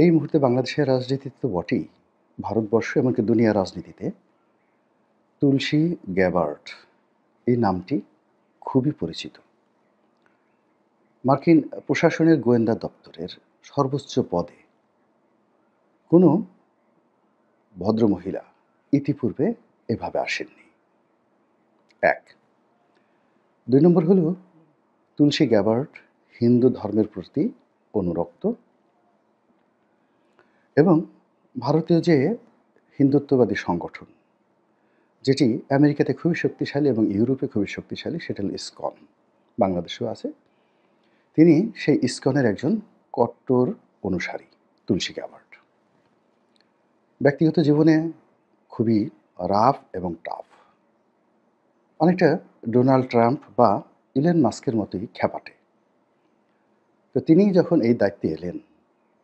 এই মুহূর্তে বাংলাদেশের রাজনীতিতে তো বটেই, ভারতবর্ষ এমনকি দুনিয়ার রাজনীতিতে তুলসী গ্যাবার্ড এই নামটি খুবই পরিচিত। মার্কিন প্রশাসনের গোয়েন্দা দপ্তরের সর্বোচ্চ পদে কোনো ভদ্রমহিলা ইতিপূর্বে এভাবে আসেননি। ১। ২ নম্বর হলো তুলসী গ্যাবার্ড হিন্দু ধর্মের প্রতি অনুরক্ত এবং ভারতীয় যে হিন্দুত্ববাদী সংগঠন যেটি আমেরিকাতে খুবই শক্তিশালী এবং ইউরোপে খুবই শক্তিশালী সেটা হলো ইসকন, বাংলাদেশেও আছে। তিনি সেই ইসকনের একজন কট্টর অনুসারী তুলসী গ্যাবার্ড। ব্যক্তিগত জীবনে খুবই রাফ এবং টাফ, অনেকটা ডোনাল্ড ট্রাম্প বা ইলন মাস্কের মতোই খ্যাপাটে। তো তিনি যখন এই দায়িত্বে এলেন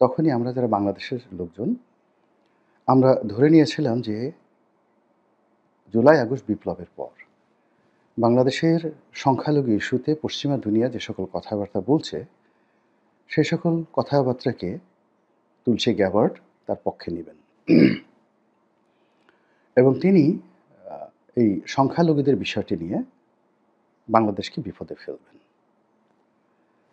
তখনই আমরা যারা বাংলাদেশের লোকজন আমরা ধরে নিয়েছিলাম যে জুলাই আগস্ট বিপ্লবের পর বাংলাদেশের সংখ্যালঘু ইস্যুতে পশ্চিমা দুনিয়া যে সকল কথাবার্তা বলছে সে সকল কথাবার্তাকে তুলসী গ্যাবার্ড তার পক্ষে নেবেন এবং তিনি এই সংখ্যালঘুদের বিষয়টি নিয়ে বাংলাদেশকে বিপদে ফেলবেন।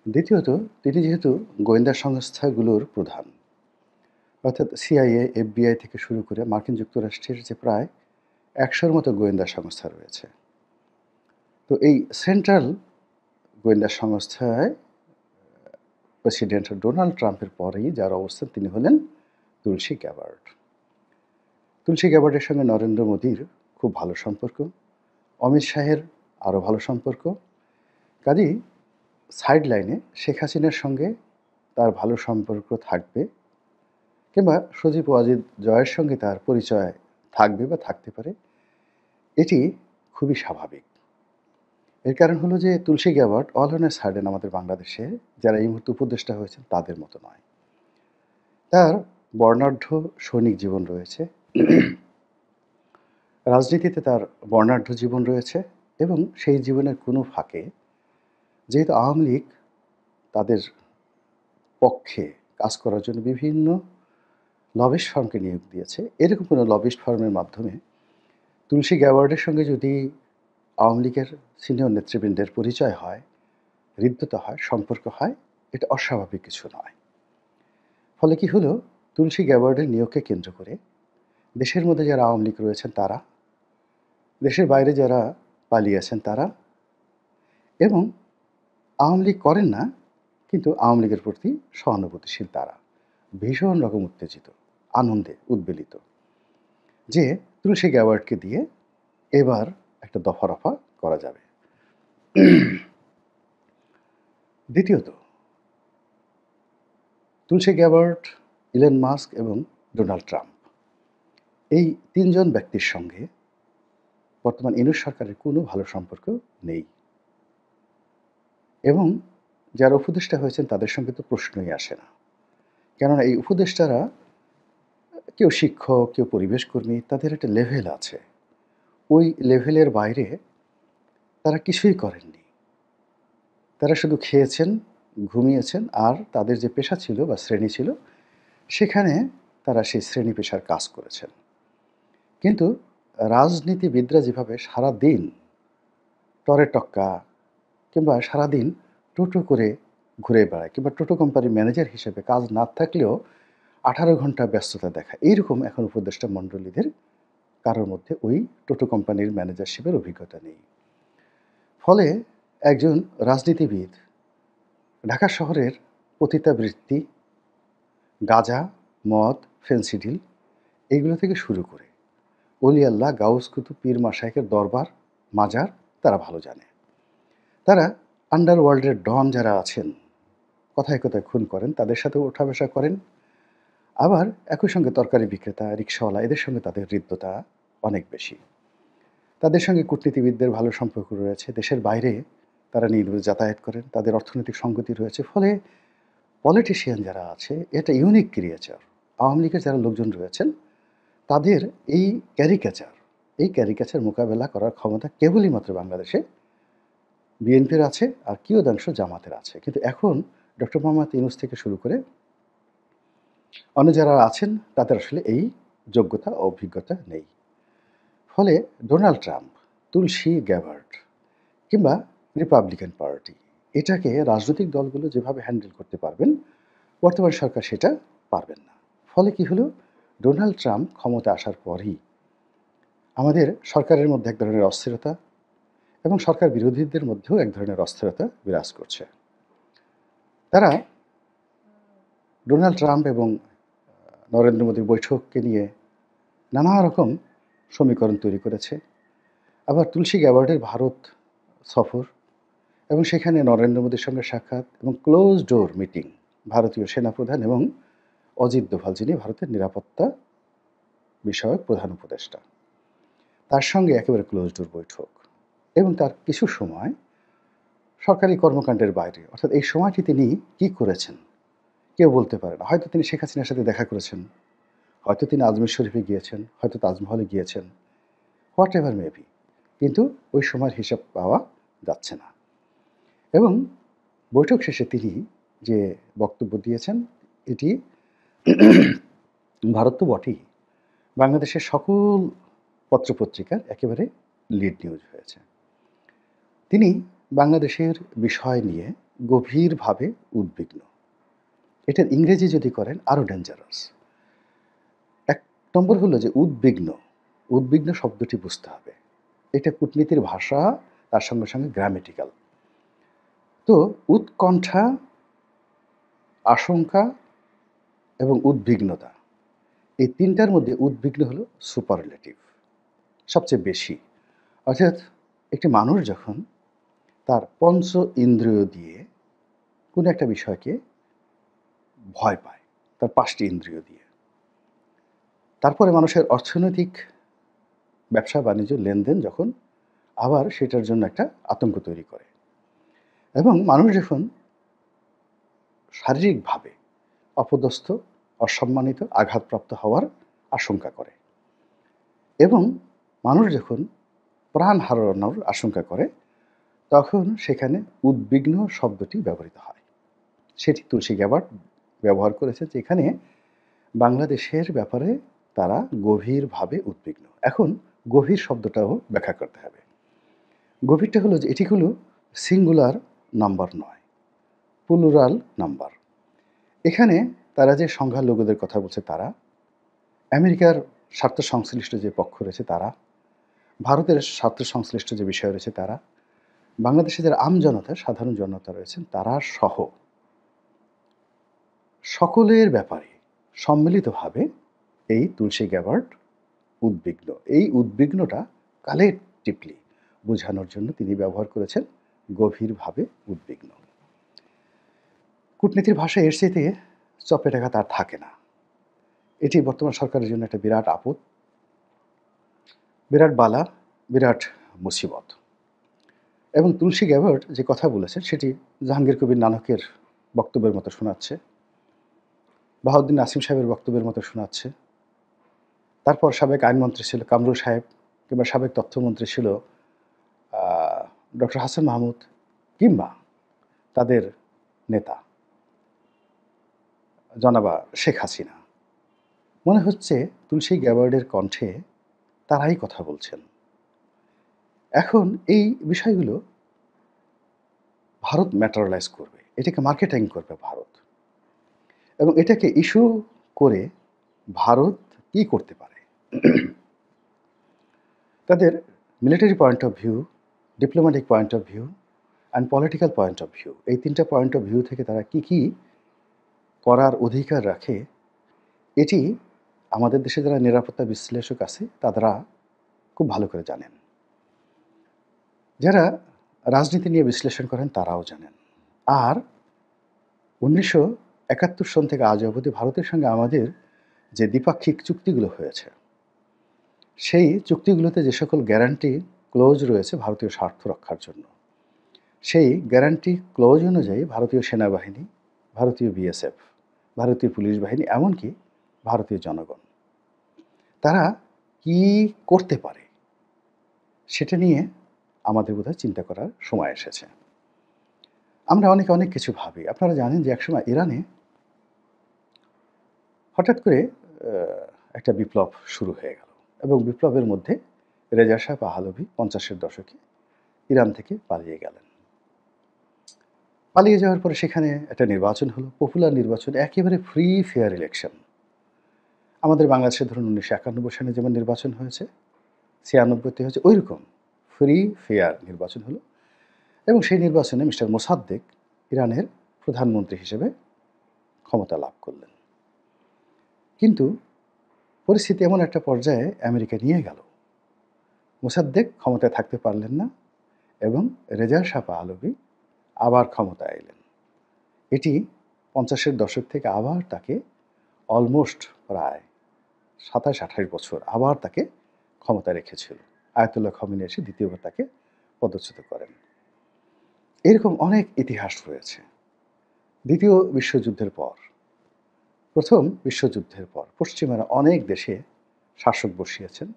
দ্বিতীয়ত, তিনি যেহেতু গোয়েন্দা সংস্থাগুলোর প্রধান, অর্থাৎ সিআইএ, এফবিআই থেকে শুরু করে মার্কিন যুক্তরাষ্ট্রের যে প্রায় ১০০-র মতো গোয়েন্দা সংস্থা রয়েছে, তো এই সেন্ট্রাল গোয়েন্দা সংস্থায় প্রেসিডেন্ট ডোনাল্ড ট্রাম্পের পরেই যার অবস্থান তিনি হলেন তুলসী গ্যাবার্ড। তুলসী গ্যাবার্ডের সঙ্গে নরেন্দ্র মোদীর খুব ভালো সম্পর্ক, অমিত শাহের আরও ভালো সম্পর্ক। কাজেই সাইড লাইনে শেখ হাসিনার সঙ্গে তার ভালো সম্পর্ক থাকবে কিংবা সজীব ওয়াজিদ জয়ের সঙ্গে তার পরিচয় থাকবে বা থাকতে পারে, এটি খুবই স্বাভাবিক। এর কারণ হলো যে Tulsi Gabbard all on a sudden আমাদের বাংলাদেশে যারা এই মুহূর্তে উপদেষ্টা হয়েছেন তাদের মতো নয়। তার বর্ণাঢ্য সৈনিক জীবন রয়েছে, রাজনীতিতে তার বর্ণাঢ্য জীবন রয়েছে এবং সেই জীবনের কোনো ফাঁকে যেহেতু আওয়ামী লীগ তাদের পক্ষে কাজ করার জন্য বিভিন্ন লবিস্ট ফার্মকে নিয়োগ দিয়েছে, এরকম কোনো লবিস্ট ফার্মের মাধ্যমে তুলসী গ্যাবার্ডের সঙ্গে যদি আওয়ামী লীগের সিনিয়র নেতৃবৃন্দের পরিচয় হয়, হৃদ্যতা হয়, সম্পর্ক হয়, এটা অস্বাভাবিক কিছু নয়। ফলে কি হলো, তুলসী গ্যাবার্ডের নিয়োগকে কেন্দ্র করে দেশের মধ্যে যারা আওয়ামী লীগ রয়েছেন তারা, দেশের বাইরে যারা পালিয়ে আছেন তারা এবং আওয়ামী লীগ করেন না কিন্তু আওয়ামী লীগের প্রতি সহানুভূতিশীল তারা ভীষণ রকম উত্তেজিত, আনন্দে উদ্বেলিত যে তুলসী গ্যাবার্ডকে দিয়ে এবার একটা দফা রফা করা যাবে। দ্বিতীয়ত, তুলসী গ্যাবার্ড, ইলন মাস্ক এবং ডোনাল্ড ট্রাম্প এই তিনজন ব্যক্তির সঙ্গে বর্তমান ইউনূস সরকারের কোনো ভালো সম্পর্ক নেই এবং যারা উপদেষ্টা হয়েছেন তাদের সঙ্গে তো প্রশ্নই আসে না। কেননা এই উপদেষ্টারা কেউ শিক্ষক, কেউ পরিবেশকর্মী, তাদের একটা লেভেল আছে। ওই লেভেলের বাইরে তারা কিছুই করেননি। তারা শুধু খেয়েছেন, ঘুমিয়েছেন আর তাদের যে পেশা ছিল বা শ্রেণী ছিল সেখানে তারা সেই শ্রেণী পেশার কাজ করেছেন। কিন্তু রাজনীতিবিদরা যেভাবে সারাদিন টরে টক্কা কিংবা সারাদিন টোটো করে ঘুরে বেড়ায় কিংবা টোটো কোম্পানির ম্যানেজার হিসেবে কাজ না থাকলেও 18 ঘন্টা ব্যস্ততা দেখায়, এইরকম এখন উপদেষ্টা মণ্ডলীদের কারোর মধ্যে ওই টোটো কোম্পানির ম্যানেজারশিপের অভিজ্ঞতা নেই। ফলে একজন রাজনীতিবিদ ঢাকা শহরের পতিতাবৃত্তি, গাঁজা, মদ, ফেনসিডিল এইগুলো থেকে শুরু করে অলি আল্লাহ, গাউস কুতুব, পীর মাশায়েখের দরবার, মাজার তারা ভালো জানে। তারা আন্ডারওয়ার্ল্ডের ডন যারা আছেন, কথায় কথায় খুন করেন, তাদের সাথে ওঠা বসা করেন। আবার একই সঙ্গে তরকারি বিক্রেতা, রিকশাওয়ালা এদের সঙ্গে তাদের হৃদ্যতা অনেক বেশি। তাদের সঙ্গে কূটনীতিবিদদের ভালো সম্পর্ক রয়েছে, দেশের বাইরে তারা নির্বিঘ্নে যাতায়াত করেন, তাদের অর্থনৈতিক সঙ্গতি রয়েছে। ফলে পলিটিশিয়ান যারা আছে এটা ইউনিক ক্রিয়েচার। আওয়ামী লীগের যারা লোকজন রয়েছেন তাদের এই ক্যারিকেচার মোকাবেলা করার ক্ষমতা কেবলই মাত্র বাংলাদেশে বিএনপির আছে আর কিয়দাংশ জামাতের আছে। কিন্তু এখন ডক্টর মোহাম্মদ ইউনূস থেকে শুরু করে অন্য যারা আছেন তাদের আসলে এই যোগ্যতা ও অভিজ্ঞতা নেই। ফলে ডোনাল্ড ট্রাম্প, তুলসী গ্যাবার্ড কিংবা রিপাবলিকান পার্টি এটাকে রাজনৈতিক দলগুলো যেভাবে হ্যান্ডেল করতে পারবেন, বর্তমান সরকার সেটা পারবেন না। ফলে কি হলো? ডোনাল্ড ট্রাম্প ক্ষমতায় আসার পরই আমাদের সরকারের মধ্যে এক ধরনের অস্থিরতা এবং সরকার বিরোধীদের মধ্যেও এক ধরনের অস্থিরতা বিরাজ করছে। তারা ডোনাল্ড ট্রাম্প এবং নরেন্দ্র মোদীর বৈঠককে নিয়ে নানা রকম সমীকরণ তৈরি করেছে। আবার তুলসী গ্যাবার্ডের ভারত সফর এবং সেখানে নরেন্দ্র মোদীর সঙ্গে সাক্ষাৎ এবং ক্লোজ ডোর মিটিং ভারতীয় সেনাপ্রধান এবং অজিত দোভাল, যিনি ভারতের নিরাপত্তা বিষয়ক প্রধান উপদেষ্টা, তার সঙ্গে একেবারে ক্লোজ ডোর বৈঠক এবং তার কিছু সময় সরকারি কর্মকাণ্ডের বাইরে, অর্থাৎ এই সময়টি তিনি কি করেছেন কেউ বলতে পারে না। হয়তো তিনি শেখ হাসিনার সাথে দেখা করেছেন, হয়তো তিনি আজমির শরীফে গিয়েছেন, হয়তো তাজমহলে গিয়েছেন, হোয়াট এভার মেবি, কিন্তু ওই সময়ের হিসাব পাওয়া যাচ্ছে না। এবং বৈঠক শেষে তিনি যে বক্তব্য দিয়েছেন, এটি ভারত তো বটেই, বাংলাদেশের সকল পত্রপত্রিকার একেবারে লিড নিউজ হয়েছে। তিনি বাংলাদেশের বিষয় নিয়ে গভীরভাবে উদ্বিগ্ন। এটার ইংরেজি যদি করেন আরও ডেঞ্জারাস। এক নম্বর হলো যে উদ্বিগ্ন। উদ্বিগ্ন শব্দটি বুঝতে হবে। এটা কূটনীতির ভাষা, তার সঙ্গে সঙ্গে গ্রামেটিক্যাল। তো উৎকণ্ঠা, আশঙ্কা এবং উদ্বিগ্নতা, এই তিনটার মধ্যে উদ্বিগ্ন হলো সুপারলেটিভ, সবচেয়ে বেশি। অর্থাৎ একটি মানুষ যখন তার পঞ্চ ইন্দ্রিয় দিয়ে কোনো একটা বিষয়কে ভয় পায়, তার ৫টি ইন্দ্রিয় দিয়ে, তারপরে মানুষের অর্থনৈতিক ব্যবসা বাণিজ্য লেনদেন যখন আবার সেটার জন্য একটা আতঙ্ক তৈরি করে, এবং মানুষ যখন শারীরিকভাবে অপদস্থ, অসম্মানিত, আঘাতপ্রাপ্ত হওয়ার আশঙ্কা করে, এবং মানুষ যখন প্রাণ হারানোর আশঙ্কা করে, তখন সেখানে উদ্বিগ্ন শব্দটি ব্যবহৃত হয়। সেটি তুলসী গ্যাবার্ড ব্যবহার করেছে, যে এখানে বাংলাদেশের ব্যাপারে তারা গভীরভাবে উদ্বিগ্ন। এখন গভীর শব্দটাও ব্যাখ্যা করতে হবে। গভীরটা হলো যে এটি হলো সিঙ্গুলার নাম্বার নয়, প্লুরাল নাম্বার। এখানে তারা যে সংখ্যালঘুদের কথা বলছে তারা, আমেরিকার স্বার্থ সংশ্লিষ্ট যে পক্ষ রয়েছে তারা, ভারতের স্বার্থ সংশ্লিষ্ট যে বিষয় রয়েছে তারা, বাংলাদেশে যারা আমজনতা, সাধারণ জনতা রয়েছেন তারা সহ সকলের ব্যাপারে সম্মিলিতভাবে এই তুলসী গ্যাবার্ড উদ্বিগ্ন। এই উদ্বিগ্নটা কালেকটিভলি বোঝানোর জন্য তিনি ব্যবহার করেছেন গভীরভাবে উদ্বিগ্ন। কূটনীতির ভাষায় এর চাইতে চপেটাঘাত আর থাকে না। এটি বর্তমান সরকারের জন্য একটা বিরাট আপদ, বিরাট বালা, বিরাট মুসিবত। এবং তুলসী গ্যাবার্ড যে কথা বলেছেন সেটি জাহাঙ্গীর কবির নানকের বক্তব্যের মতো শোনাচ্ছে, বাহাউদ্দিন নাসিম সাহেবের বক্তব্যের মতো শোনাচ্ছে। তারপর সাবেক আইনমন্ত্রী ছিল কামরুল সাহেব, কিংবা সাবেক তথ্যমন্ত্রী ছিল ডক্টর হাসান মাহমুদ, কিংবা তাদের নেতা জনাবা শেখ হাসিনা। মনে হচ্ছে তুলসী গ্যাবার্ডের কণ্ঠে তারাই কথা বলছেন। এখন এই বিষয়গুলো ভারত ম্যাটারালাইজ করবে, এটাকে মার্কেটিং করবে ভারত, এবং এটাকে ইস্যু করে ভারত কি করতে পারে। তাদের military point of view, diplomatic point of view and political point of view, এই তিনটা পয়েন্ট অফ ভিউ থেকে তারা কি কি করার অধিকার রাখে, এটি আমাদের দেশে যারা নিরাপত্তা বিশ্লেষক আছে তারা খুব ভালো করে জানেন। যারা রাজনীতি নিয়ে বিশ্লেষণ করেন তারাও জানেন। আর 1971 সন থেকে আজ অবধি ভারতের সঙ্গে আমাদের যে দ্বিপাক্ষিক চুক্তিগুলো হয়েছে, সেই চুক্তিগুলোতে যে সকল গ্যারান্টি ক্লোজ রয়েছে ভারতীয় স্বার্থ রক্ষার জন্য, সেই গ্যারান্টি ক্লোজ অনুযায়ী ভারতীয় সেনাবাহিনী, ভারতীয় বিএসএফ, ভারতীয় পুলিশ বাহিনী, এমনকি ভারতীয় জনগণ, তারা কি করতে পারে সেটা নিয়ে আমাদের বোধহয় চিন্তা করার সময় এসেছে। আমরা অনেক কিছু ভাবি। আপনারা জানেন যে একসময় ইরানে হঠাৎ করে একটা বিপ্লব শুরু হয়ে গেল এবং বিপ্লবের মধ্যে রেজা শাহ পাহলভি ৫০-এর দশকে ইরান থেকে পালিয়ে গেলেন। পালিয়ে যাওয়ার পরে সেখানে একটা নির্বাচন হলো, পপুলার নির্বাচন, একেবারে ফ্রি ফেয়ার ইলেকশন। আমাদের বাংলাদেশে ধরুন ১৯৯১ সালে যেমন নির্বাচন হয়েছে, ৯৬ তে হয়েছে, ঐরকম ফ্রি ফেয়ার নির্বাচন হলো এবং সেই নির্বাচনে মিস্টার মোসাদ্দেক ইরানের প্রধানমন্ত্রী হিসেবে ক্ষমতা লাভ করলেন। কিন্তু পরিস্থিতি এমন একটা পর্যায়ে আমেরিকা নিয়ে গেল, মোসাদ্দেক ক্ষমতায় থাকতে পারলেন না এবং রেজা শাহ পাহলভি আবার ক্ষমতায় এলেন। এটি ৫০-এর দশক থেকে আবার তাকে অলমোস্ট প্রায় ২৭-২৮ বছর আবার তাকে ক্ষমতায় রেখেছিল। আয়াতুল্লাহ খমেনি এসে দ্বিতীয়বার তাকে পদচ্যুত করেন। এরকম অনেক ইতিহাস রয়েছে। দ্বিতীয় বিশ্বযুদ্ধের পর, প্রথম বিশ্বযুদ্ধের পর পশ্চিমারা অনেক দেশে শাসক বসিয়েছেন,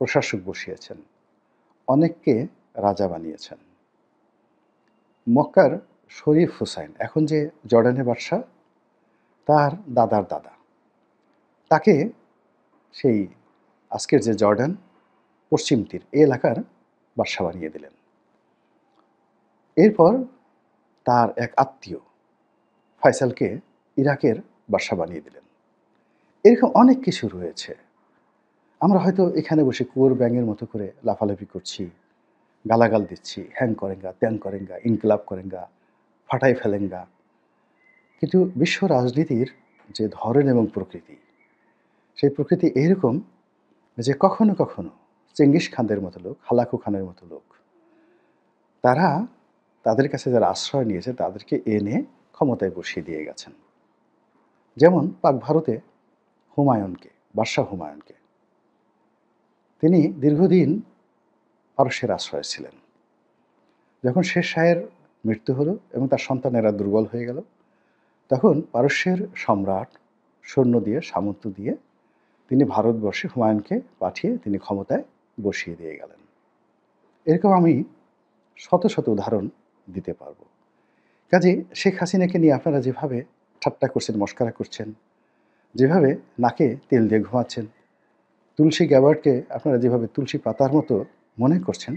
প্রশাসক বসিয়েছেন, অনেককে রাজা বানিয়েছেন। মক্কার শরীফ হুসাইন, এখন যে জর্ডানের বাদশা, তার দাদার দাদা, তাকে সেই আজকের যে জর্ডান পশ্চিম তীর এই এলাকার বাদশা বানিয়ে দিলেন। এরপর তার এক আত্মীয় ফয়সালকে ইরাকের বাদশা বানিয়ে দিলেন। এরকম অনেক কিছু রয়েছে। আমরা হয়তো এখানে বসে কুয়োর ব্যাঙের মতো করে লাফালাফি করছি, গালাগাল দিচ্ছি, হ্যাং করেঙ্গা, ত্যাং করেঙ্গা, ইনকিলাব করেঙ্গা, ফাটাই ফেলেঙ্গা। কিন্তু বিশ্ব রাজনীতির যে ধরন এবং প্রকৃতি, সেই প্রকৃতি এরকম যে কখনো কখনো চেঙ্গিস খানদের মতো লোক, হালাকু খানের মতো লোক, তারা তাদের কাছে যারা আশ্রয় নিয়েছে তাদেরকে এনে ক্ষমতায় বসিয়ে দিয়ে গেছেন। যেমন পাক ভারতে হুমায়ুনকে, বাদশাহ হুমায়ুনকে, তিনি দীর্ঘদিন পারস্যের আশ্রয়ে ছিলেন। যখন শের শাহের মৃত্যু হলো এবং তার সন্তানেরা দুর্বল হয়ে গেল, তখন পারস্যের সম্রাট সৈন্য দিয়ে, সামন্ত দিয়ে তিনি ভারতবর্ষে হুমায়ুনকে পাঠিয়ে তিনি ক্ষমতায় বসিয়ে দিয়ে গেলেন। এরকম আমি শত শত উদাহরণ দিতে পারবো। কাজে শেখ হাসিনাকে নিয়ে আপনারা যেভাবে ঠাট্টা করছেন, মশকরা করছেন, যেভাবে নাকে তেল দিয়ে ঘুমাচ্ছেন, তুলসী গ্যাবার্ডকে আপনারা যেভাবে তুলসী পাতার মতো মনে করছেন,